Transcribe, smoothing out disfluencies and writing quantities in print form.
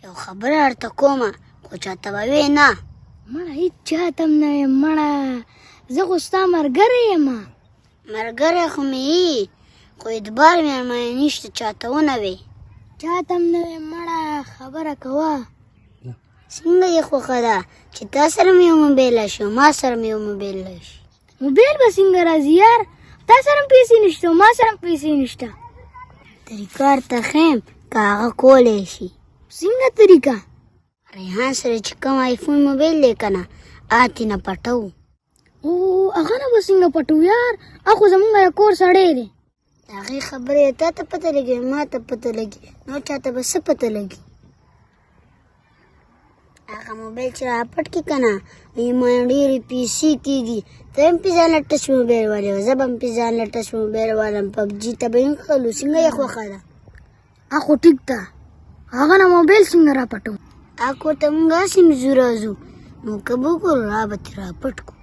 یو خبره درته کومه خو چاته به وې نه. مړه هېڅ چاته م نه یم مړه، زه خو ستا ملګری یم. ملګری خو مې یي خو اعتبار مېرمنې نشته چاته ونه وې. چاته م نه یم مړه، خبره کوه. څنګه یې خوښه ده چې تا سره مې یو موبایل راشي او ما سره مې یو موبایل راشي. موبایل به څنګه راځي یار؟ تا سره هم پیسې نشته او ما سره هم پیسې نشته. طریقه درته ښیم که هغه کولی شي. څنګه طریقه؟ ریحان سره چې کوم آیفون موبایل دی که نه هغه ترېنه پټوو. او هغه نه به څنګه پټو یار؟ هغه خو زمونږ د کور سړی دی. د هغې خبرې تا ته پته لګي ما ته پته لګي نو چاته به څه پته لګي. هغه موبایل چې راپټ کړي که نه ما ډېرې پیسې کېږي. ته هم پې ځان له ټچ موبایل والې زه به هم پې ځان له ټچ موبایل والم. پبجي ته به یې کښلو. څنګه یې خوښه ده؟ هغه خو ټیک ده، هغه نه موبایل څنګه را پټو؟ هغه کور ته مونږ هسې ځو راځو نو که به وکړو را به ترې راپټ کړو.